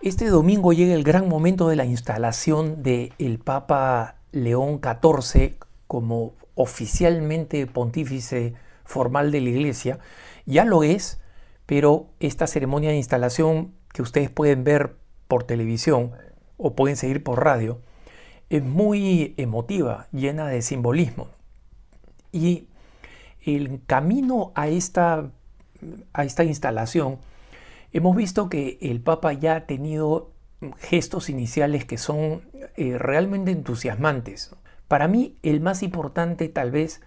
Este domingo llega el gran momento de la instalación del Papa León XIV como oficialmente pontífice formal de la Iglesia. Ya lo es, pero esta ceremonia de instalación que ustedes pueden ver por televisión o pueden seguir por radio es muy emotiva, llena de simbolismo. Y el camino a esta instalación, hemos visto que el Papa ya ha tenido gestos iniciales que son realmente entusiasmantes. Para mí, el más importante tal vez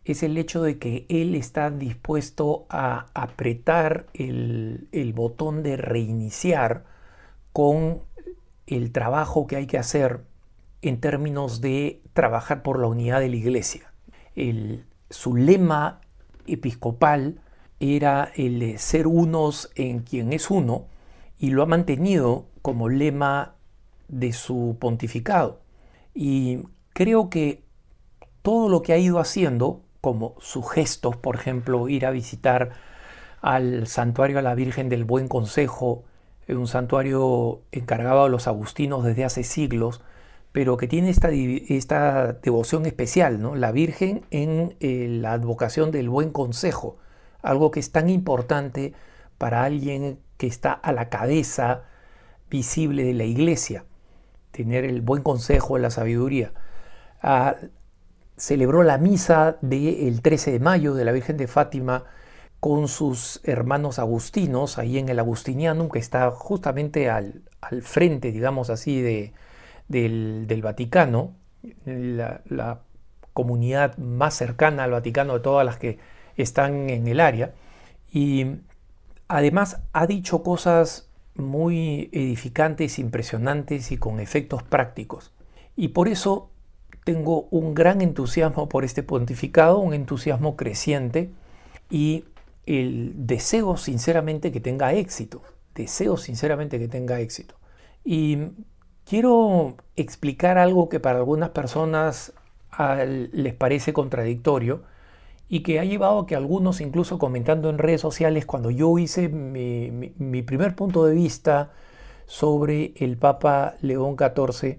es el hecho de que él está dispuesto a apretar el botón de reiniciar con el trabajo que hay que hacer en términos de trabajar por la unidad de la Iglesia. Su lema episcopal era el de ser unos en quien es uno, y lo ha mantenido como lema de su pontificado. Y creo que todo lo que ha ido haciendo, como sus gestos, por ejemplo, ir a visitar al santuario a la Virgen del Buen Consejo, un santuario encargado a los agustinos desde hace siglos, pero que tiene esta devoción especial, ¿no? La Virgen en la advocación del Buen Consejo, algo que es tan importante para alguien que está a la cabeza visible de la Iglesia, tener el buen consejo, la sabiduría. Ah, Celebró la misa del 13 de mayo de la Virgen de Fátima con sus hermanos agustinos, ahí en el Agustinianum, que está justamente al frente, digamos así, del Vaticano, la comunidad más cercana al Vaticano de todas las que están en el área. Y además ha dicho cosas muy edificantes, impresionantes y con efectos prácticos. Y por eso tengo un gran entusiasmo por este pontificado, un entusiasmo creciente, y el deseo sinceramente que tenga éxito. Deseo sinceramente que tenga éxito. Y quiero explicar algo que para algunas personas les parece contradictorio y que ha llevado a que algunos, incluso comentando en redes sociales, cuando yo hice mi primer punto de vista sobre el Papa León XIV,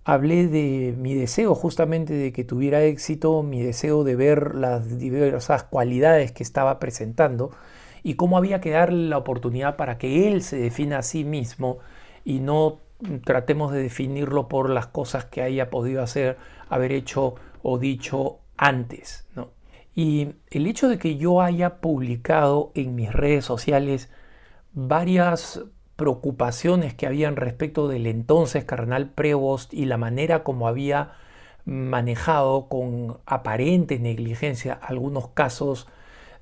hablé de mi deseo justamente de que tuviera éxito, mi deseo de ver las diversas cualidades que estaba presentando y cómo había que darle la oportunidad para que él se defina a sí mismo y no tratemos de definirlo por las cosas que haya podido hacer, haber hecho o dicho antes, ¿no? Y el hecho de que yo haya publicado en mis redes sociales varias preocupaciones que habían respecto del entonces cardenal Prevost y la manera como había manejado con aparente negligencia algunos casos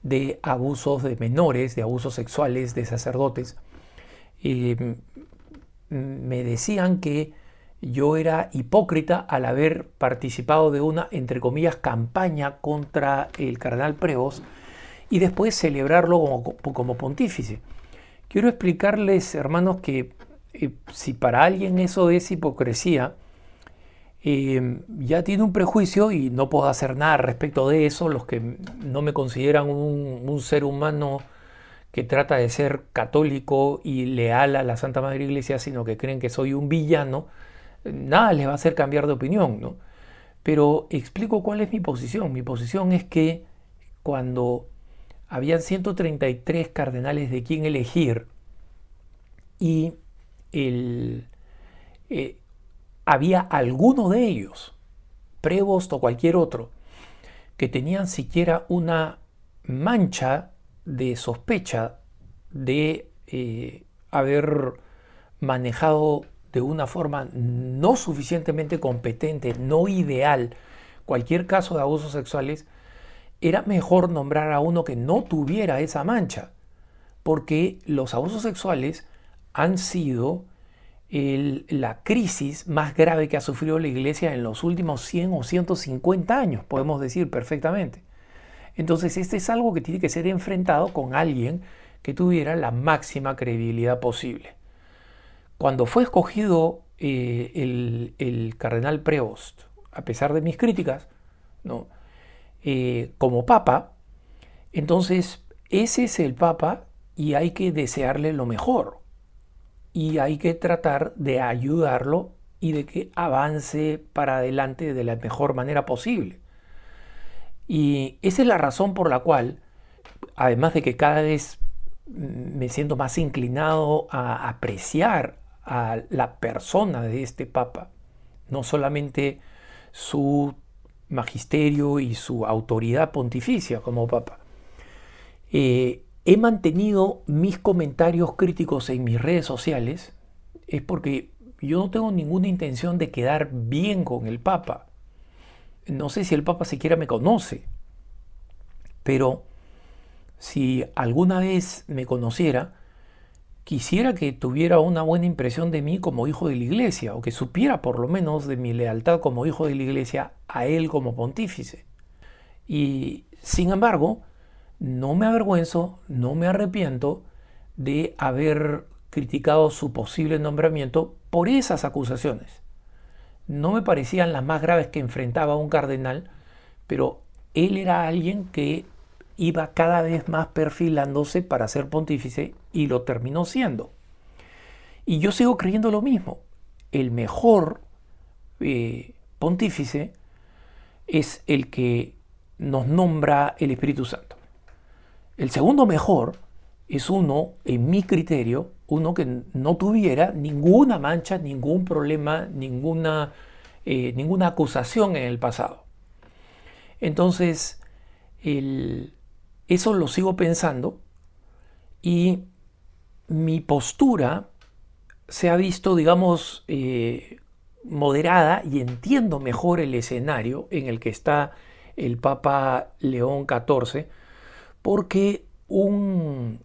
de abusos de menores, de abusos sexuales de sacerdotes, eh, me decían que yo era hipócrita al haber participado de una, entre comillas, campaña contra el cardenal Prevost y después celebrarlo como pontífice. Quiero explicarles, hermanos, que si para alguien eso es hipocresía, ya tiene un prejuicio y no puedo hacer nada respecto de eso. Los que no me consideran un ser humano que trata de ser católico y leal a la Santa Madre Iglesia, sino que creen que soy un villano, nada les va a hacer cambiar de opinión, ¿no? Pero explico cuál es mi posición. Mi posición es que cuando habían 133 cardenales de quien elegir y el, eh, había alguno de ellos, Prevost o cualquier otro, que tenían siquiera una mancha de sospecha de haber manejado de una forma no suficientemente competente, no ideal, cualquier caso de abusos sexuales, era mejor nombrar a uno que no tuviera esa mancha, porque los abusos sexuales han sido la crisis más grave que ha sufrido la Iglesia en los últimos 100 o 150 años, podemos decir perfectamente. Entonces, este es algo que tiene que ser enfrentado con alguien que tuviera la máxima credibilidad posible. Cuando fue escogido el cardenal Prevost, a pesar de mis críticas, ¿no? Como papa, entonces ese es el papa y hay que desearle lo mejor. y hay que tratar de ayudarlo y de que avance para adelante de la mejor manera posible. Y esa es la razón por la cual, además de que cada vez me siento más inclinado a apreciar a la persona de este Papa, no solamente su magisterio y su autoridad pontificia como Papa. He mantenido mis comentarios críticos en mis redes sociales, es porque yo no tengo ninguna intención de quedar bien con el Papa. No sé si el Papa siquiera me conoce, pero si alguna vez me conociera, quisiera que tuviera una buena impresión de mí como hijo de la Iglesia, o que supiera por lo menos de mi lealtad como hijo de la Iglesia a él como pontífice. Y sin embargo, no me avergüenzo, no me arrepiento de haber criticado su posible nombramiento por esas acusaciones. No me parecían las más graves que enfrentaba un cardenal, pero él era alguien que iba cada vez más perfilándose para ser pontífice y lo terminó siendo. Y yo sigo creyendo lo mismo. El mejor pontífice es el que nos nombra el Espíritu Santo. El segundo mejor es uno, en mi criterio, uno que no tuviera ninguna mancha, ningún problema, ninguna acusación en el pasado. Entonces, eso lo sigo pensando y mi postura se ha visto, digamos, moderada y entiendo mejor el escenario en el que está el Papa León XIV, porque un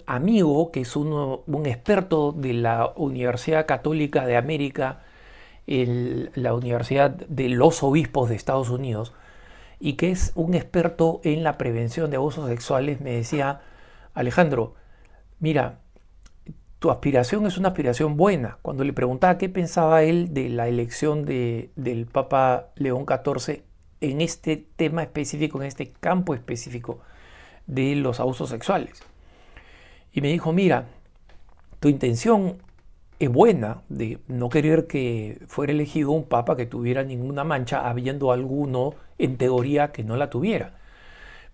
amigo que es un experto de la Universidad Católica de América, la Universidad de los Obispos de Estados Unidos, y que es un experto en la prevención de abusos sexuales, me decía: Alejandro, mira, tu aspiración es una aspiración buena. Cuando le preguntaba qué pensaba él de la elección del Papa León XIV en este tema específico, en este campo específico de los abusos sexuales. Y me dijo: mira, tu intención es buena de no querer que fuera elegido un papa que tuviera ninguna mancha, habiendo alguno en teoría que no la tuviera.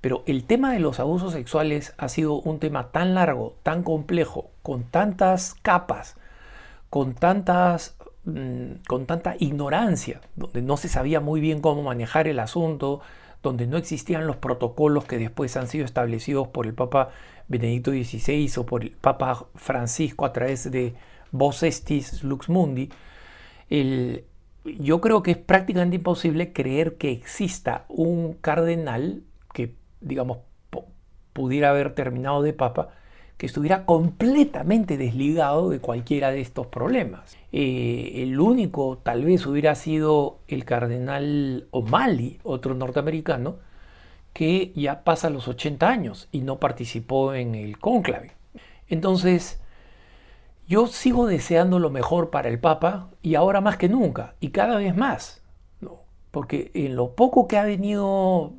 Pero el tema de los abusos sexuales ha sido un tema tan largo, tan complejo, con tantas capas, con tanta ignorancia, donde no se sabía muy bien cómo manejar el asunto, donde no existían los protocolos que después han sido establecidos por el Papa Benedicto XVI o por el Papa Francisco a través de Vos Estis Lux Mundi. Yo creo que es prácticamente imposible creer que exista un cardenal que, digamos, pudiera haber terminado de papa, que estuviera completamente desligado de cualquiera de estos problemas. El único tal vez hubiera sido el cardenal O'Malley, otro norteamericano, que ya pasa los 80 años y no participó en el cónclave. Entonces, yo sigo deseando lo mejor para el Papa, y ahora más que nunca, y cada vez más, ¿no? Porque en lo poco que ha venido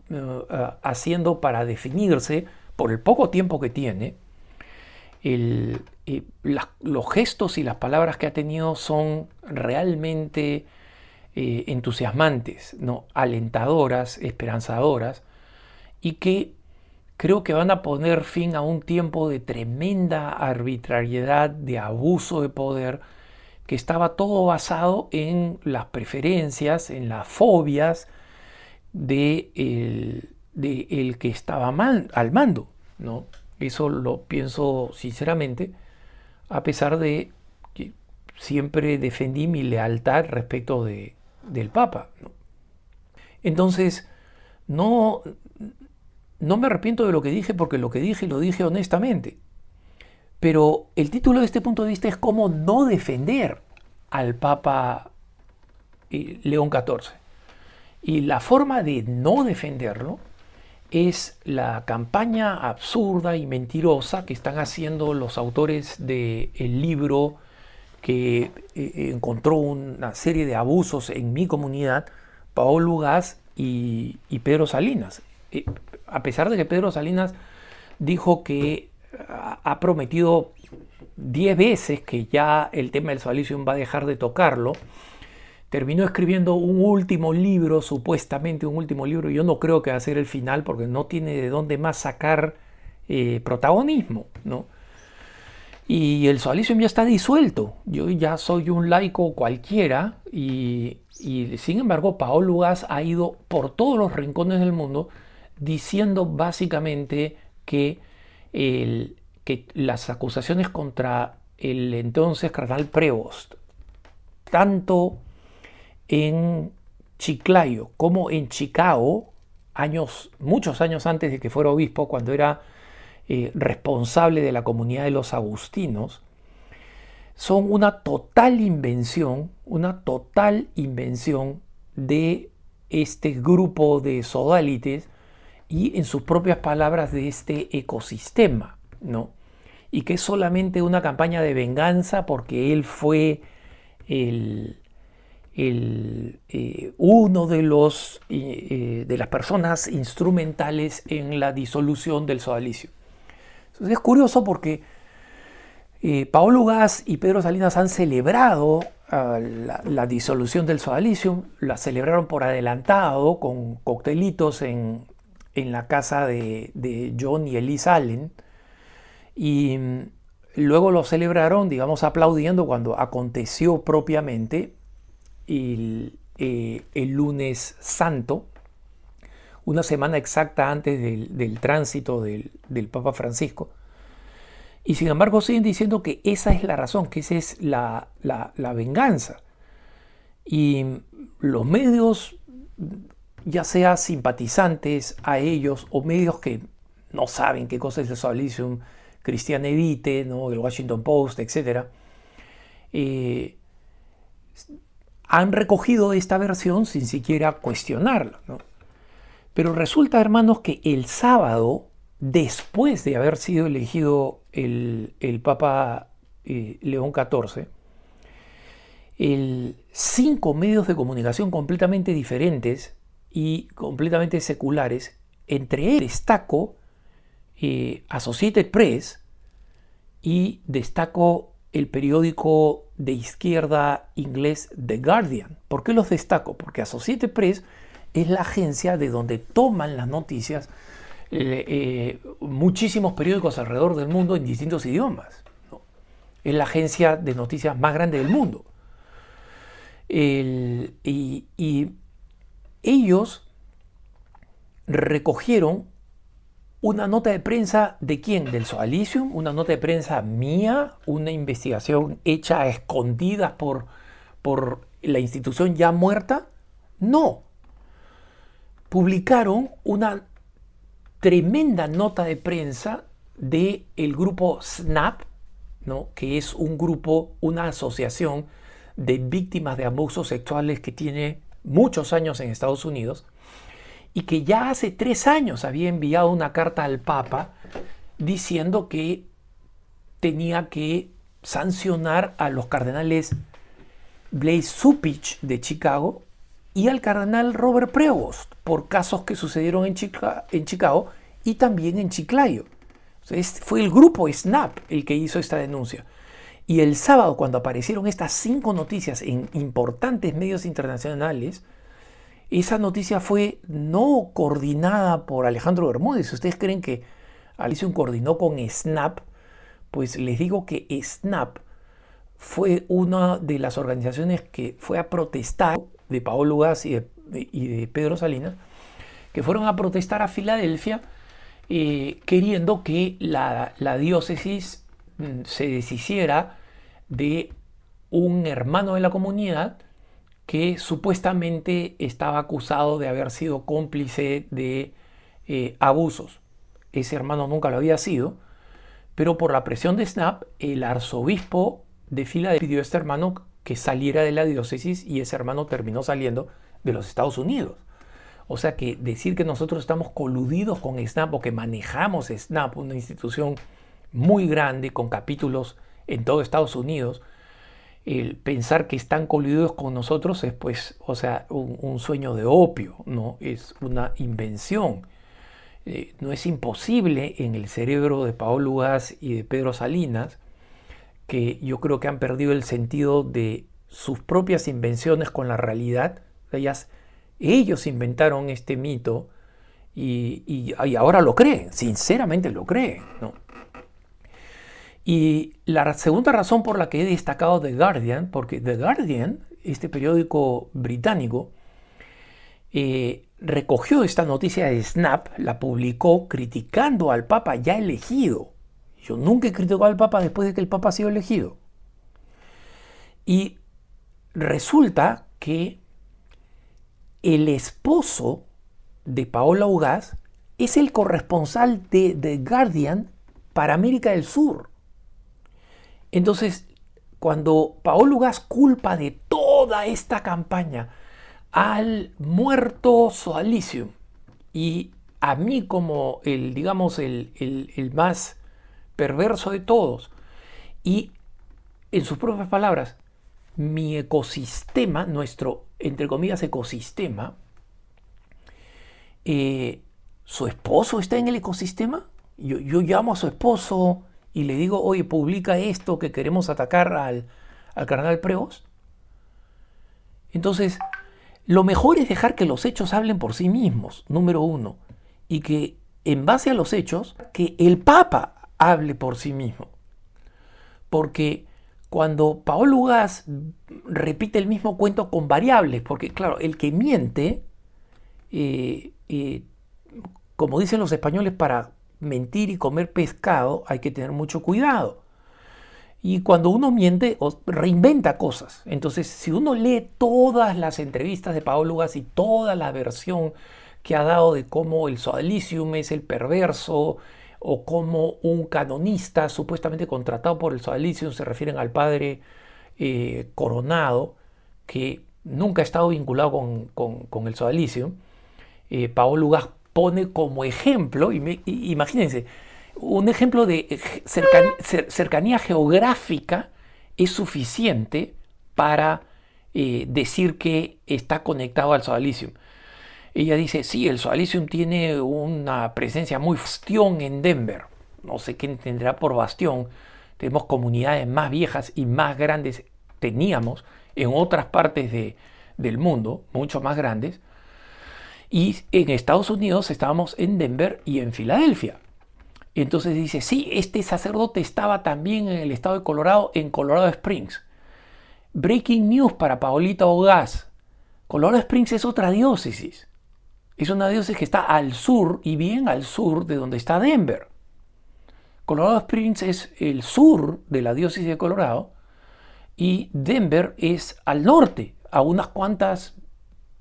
haciendo para definirse, por el poco tiempo que tiene, los gestos y las palabras que ha tenido son realmente entusiasmantes, ¿no? Alentadoras, esperanzadoras, y que creo que van a poner fin a un tiempo de tremenda arbitrariedad, de abuso de poder, que estaba todo basado en las preferencias, en las fobias de el que estaba al mando, ¿no? Eso lo pienso sinceramente, a pesar de que siempre defendí mi lealtad respecto del Papa, ¿no? Entonces, no me arrepiento de lo que dije, porque lo que dije lo dije honestamente. Pero el título de este punto de vista es cómo no defender al Papa León XIV. Y la forma de no defenderlo es la campaña absurda y mentirosa que están haciendo los autores del libro que encontró una serie de abusos en mi comunidad, Paolo Ugaz y Pedro Salinas. A pesar de que Pedro Salinas dijo que ha prometido 10 veces que ya el tema del sodalicium va a dejar de tocarlo, terminó escribiendo un último libro, supuestamente un último libro. Yo no creo que va a ser el final porque no tiene de dónde más sacar protagonismo, ¿no? Y el sodalicium ya está disuelto. Yo ya soy un laico cualquiera y sin embargo Paolo Ugaz ha ido por todos los rincones del mundo diciendo básicamente que, que las acusaciones contra el entonces cardenal Prevost, tanto en Chiclayo como en Chicago, muchos años antes de que fuera obispo, cuando era responsable de la comunidad de los agustinos, son una total invención de este grupo de sodalites y, en sus propias palabras, de este ecosistema, ¿no? Y que es solamente una campaña de venganza porque él fue uno de las personas instrumentales en la disolución del sodalicio. Entonces es curioso porque Paolo Ugaz y Pedro Salinas han celebrado la disolución del sodalicium, la celebraron por adelantado con coctelitos en la casa de John y Elise Allen, y luego lo celebraron, digamos, aplaudiendo cuando aconteció propiamente el lunes santo, una semana exacta antes del tránsito del Papa Francisco. Y sin embargo siguen diciendo que esa es la razón, que esa es la venganza. Y los medios, ya sea simpatizantes a ellos o medios que no saben qué cosa es el sodalicium, Christiane Evite, ¿no?, el Washington Post, etc., han recogido esta versión sin siquiera cuestionarla, ¿no? Pero resulta, hermanos, que el sábado, después de haber sido elegido el Papa León XIV, 5 medios de comunicación completamente diferentes y completamente seculares, entre ellos destaco Associated Press y destaco el periódico de izquierda inglés The Guardian. ¿Por qué los destaco? Porque Associated Press es la agencia de donde toman las noticias muchísimos periódicos alrededor del mundo en distintos idiomas, ¿no? Es la agencia de noticias más grande del mundo. Y ellos recogieron una nota de prensa ¿de quién? Del sodalicium, una nota de prensa mía, una investigación hecha a escondidas por la institución ya muerta. No. Publicaron una tremenda nota de prensa del grupo SNAP, ¿no?, que es un grupo, una asociación de víctimas de abusos sexuales que tiene muchos años en Estados Unidos, y que ya hace 3 años había enviado una carta al Papa diciendo que tenía que sancionar a los cardenales Blase Cupich de Chicago y al cardenal Robert Prevost por casos que sucedieron en Chicago y también en Chiclayo. Entonces, fue el grupo SNAP el que hizo esta denuncia. Y el sábado, cuando aparecieron estas 5 noticias en importantes medios internacionales, esa noticia fue no coordinada por Alejandro Bermúdez. Si ustedes creen que Alicium coordinó con SNAP, pues les digo que SNAP fue una de las organizaciones que fue a protestar, de Paolo Ugaz y de Pedro Salinas, que fueron a protestar a Filadelfia queriendo que la diócesis se deshiciera de un hermano de la comunidad que supuestamente estaba acusado de haber sido cómplice de abusos. Ese hermano nunca lo había sido, pero por la presión de SNAP, el arzobispo de Filadelfia pidió a este hermano que saliera de la diócesis y ese hermano terminó saliendo de los Estados Unidos. O sea que decir que nosotros estamos coludidos con SNAP o que manejamos SNAP, una institución muy grande con capítulos en todo Estados Unidos, el pensar que están coludidos con nosotros es, pues, o sea, un sueño de opio, ¿no? Es una invención. No es imposible en el cerebro de Paolo Ugaz y de Pedro Salinas que yo creo que han perdido el sentido de sus propias invenciones con la realidad. Ellos inventaron este mito y ahora lo creen, sinceramente lo creen, ¿no? Y la segunda razón por la que he destacado The Guardian, porque The Guardian, este periódico británico, recogió esta noticia de Snap, la publicó criticando al Papa ya elegido. Yo nunca he criticado al Papa después de que el Papa ha sido elegido. Y resulta que el esposo de Paola Ugaz es el corresponsal de The Guardian para América del Sur. Entonces, cuando Paola Ugaz culpa de toda esta campaña al muerto Sodalicium y a mí como el más perverso de todos, y en sus propias palabras, mi ecosistema, nuestro, entre comillas, ecosistema, ¿su esposo está en el ecosistema? Yo llamo a su esposo y le digo, oye, publica esto que queremos atacar al cardenal Prevost. Entonces, lo mejor es dejar que los hechos hablen por sí mismos, número uno, y que en base a los hechos, que el Papa hable por sí mismo. Porque cuando Paola Ugaz repite el mismo cuento con variables, porque claro, el que miente, como dicen los españoles, para mentir y comer pescado hay que tener mucho cuidado. Y cuando uno miente, reinventa cosas. Entonces, si uno lee todas las entrevistas de Paola Ugaz y toda la versión que ha dado de cómo el Sodalicium es el perverso, o cómo un canonista supuestamente contratado por el Sodalicium, se refieren al padre Coronado, que nunca ha estado vinculado con el Sodalicium, Paola Ugaz pone como ejemplo, imagínense, un ejemplo de cercanía geográfica es suficiente para decir que está conectado al Sodalicium. Ella dice, sí, el Sodalicium tiene una presencia muy bastión en Denver. No sé qué entenderá por bastión. Tenemos comunidades más viejas y más grandes, teníamos en otras partes del mundo, mucho más grandes. Y en Estados Unidos estábamos en Denver y en Filadelfia. Entonces dice, sí, este sacerdote estaba también en el estado de Colorado, en Colorado Springs. Breaking news para Paolita Ugaz. Colorado Springs es otra diócesis. Es una diócesis que está al sur y bien al sur de donde está Denver. Colorado Springs es el sur de la diócesis de Colorado y Denver es al norte, a unas cuantas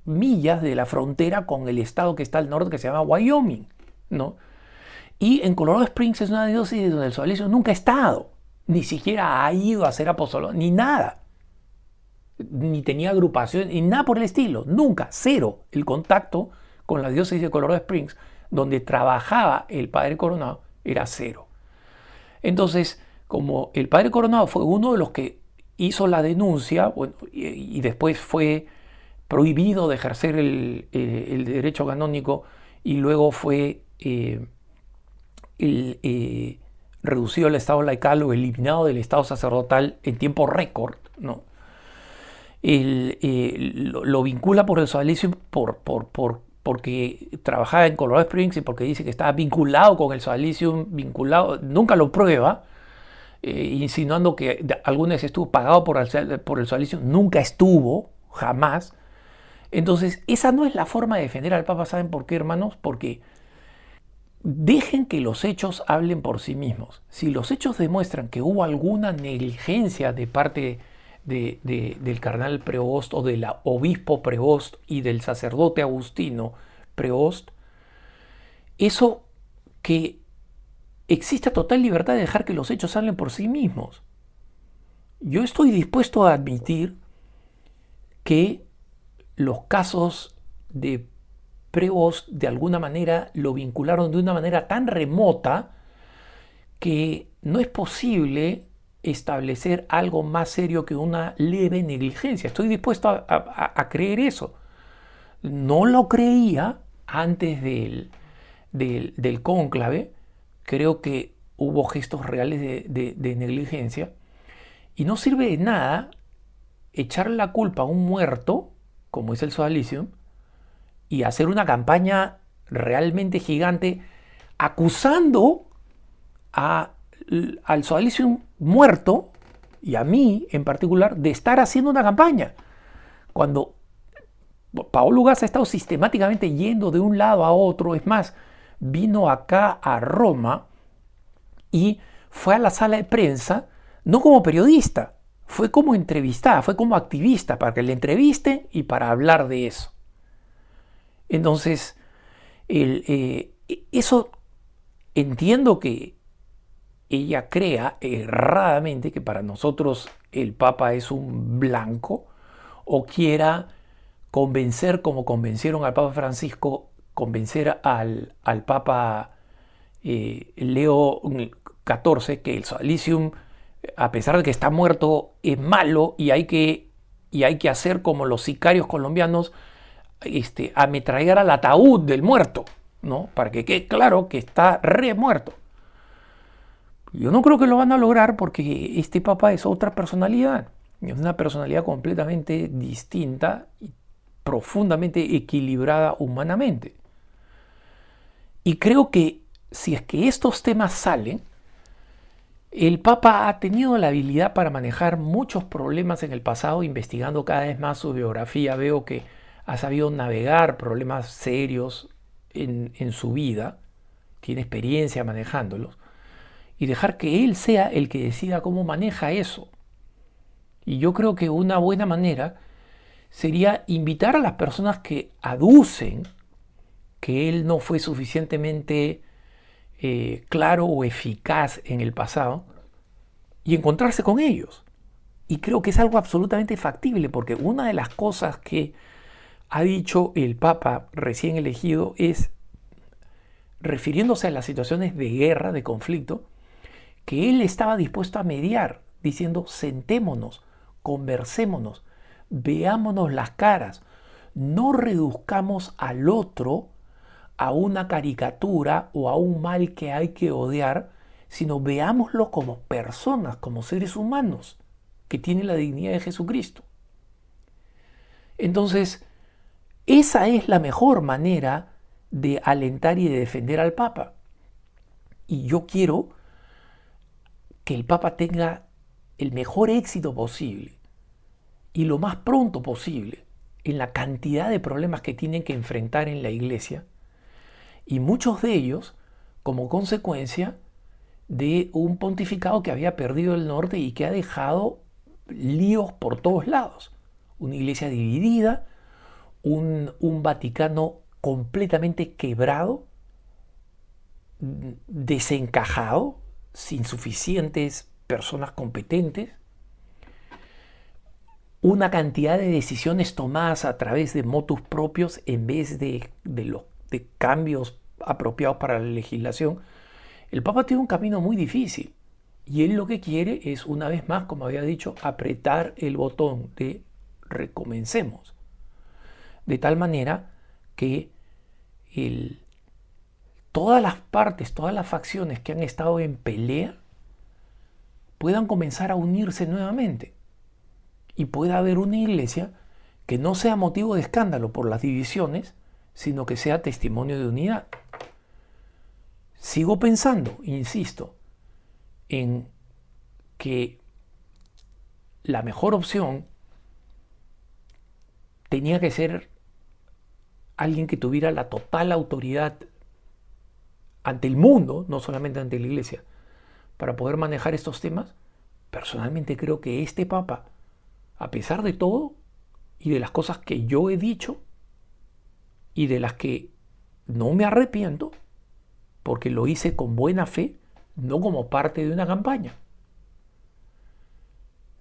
millas de la frontera con el estado que está al norte que se llama Wyoming, ¿no? Y en Colorado Springs es una diócesis donde el Sodalicium nunca ha estado, ni siquiera ha ido a hacer apostolado, ni nada, ni tenía agrupación, ni nada por el estilo, nunca, cero el contacto con la diócesis de Colorado Springs, donde trabajaba el padre Coronado, era cero. Entonces, como el padre Coronado fue uno de los que hizo la denuncia, bueno, y después fue prohibido de ejercer el derecho canónico y luego fue reducido al estado laical o eliminado del estado sacerdotal en tiempo récord, ¿no? Lo vincula por el Sodalicium porque trabajaba en Colorado Springs y porque dice que estaba vinculado con el Sodalicium, nunca lo prueba, insinuando que alguna vez estuvo pagado por el Sodalicium, nunca estuvo, jamás. Entonces, esa no es la forma de defender al Papa. ¿Saben por qué, hermanos? Porque dejen que los hechos hablen por sí mismos. Si los hechos demuestran que hubo alguna negligencia de parte del cardenal Prevost o del obispo Prevost y del sacerdote agustino Prevost, eso, que exista total libertad de dejar que los hechos hablen por sí mismos. Yo estoy dispuesto a admitir que los casos de Prevost de alguna manera lo vincularon de una manera tan remota que no es posible establecer algo más serio que una leve negligencia. Estoy dispuesto a creer eso. No lo creía antes del cónclave. Creo que hubo gestos reales de negligencia. Y no sirve de nada echar la culpa a un muerto, como es el sodalicio, y hacer una campaña realmente gigante acusando al sodalicio muerto, y a mí en particular, de estar haciendo una campaña. Cuando Paolo Ugaz ha estado sistemáticamente yendo de un lado a otro, es más, vino acá a Roma y fue a la sala de prensa, no como periodista, fue como entrevistada, fue como activista, para que le entrevisten y para hablar de eso. Entonces, eso entiendo que ella crea erradamente que para nosotros el Papa es un blanco, o quiera convencer, como convencieron al Papa Francisco, convencer al Papa Leo XIV, que el sodalicium, a pesar de que está muerto, es malo y hay que hacer como los sicarios colombianos, ametrallar al ataúd del muerto, ¿no? Para que quede claro que está re muerto. Yo no creo que lo van a lograr, porque este Papa es otra personalidad. Es una personalidad completamente distinta y profundamente equilibrada humanamente. Y creo que si es que estos temas salen, el Papa ha tenido la habilidad para manejar muchos problemas en el pasado. Investigando cada vez más su biografía, veo que ha sabido navegar problemas serios en su vida, tiene experiencia manejándolos, y dejar que él sea el que decida cómo maneja eso. Y yo creo que una buena manera sería invitar a las personas que aducen que él no fue suficientemente claro o eficaz en el pasado, y encontrarse con ellos. Y creo que es algo absolutamente factible, porque una de las cosas que ha dicho el Papa recién elegido es, refiriéndose a las situaciones de guerra, de conflicto, que él estaba dispuesto a mediar, diciendo: sentémonos, conversémonos, veámonos las caras, no reduzcamos al otro a una caricatura o a un mal que hay que odiar, sino veámoslo como personas, como seres humanos que tienen la dignidad de Jesucristo. Entonces, esa es la mejor manera de alentar y de defender al Papa. Y yo quiero que el Papa tenga el mejor éxito posible y lo más pronto posible en la cantidad de problemas que tienen que enfrentar en la Iglesia, y muchos de ellos como consecuencia de un pontificado que había perdido el norte y que ha dejado líos por todos lados. Una iglesia dividida, un Vaticano completamente quebrado, desencajado, sin suficientes personas competentes, una cantidad de decisiones tomadas a través de motus propios en vez de cambios apropiados para la legislación. El Papa tiene un camino muy difícil, y él lo que quiere es, una vez más, como había dicho, apretar el botón de recomencemos, de tal manera que todas las partes, todas las facciones que han estado en pelea puedan comenzar a unirse nuevamente, y pueda haber una iglesia que no sea motivo de escándalo por las divisiones, sino que sea testimonio de unidad. Sigo pensando, insisto, en que la mejor opción tenía que ser alguien que tuviera la total autoridad ante el mundo, no solamente ante la Iglesia, para poder manejar estos temas. Personalmente creo que este Papa, a pesar de todo y de las cosas que yo he dicho y de las que no me arrepiento, porque lo hice con buena fe, no como parte de una campaña.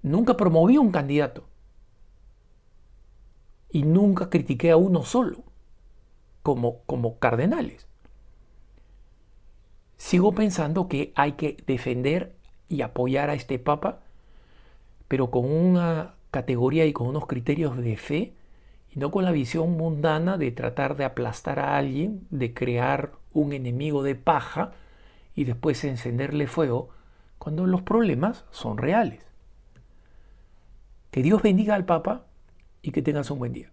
Nunca promoví un candidato y nunca critiqué a uno solo como cardenales. Sigo pensando que hay que defender y apoyar a este Papa, pero con una categoría y con unos criterios de fe, y no con la visión mundana de tratar de aplastar a alguien, de crear un enemigo de paja y después encenderle fuego cuando los problemas son reales. Que Dios bendiga al Papa y que tengas un buen día.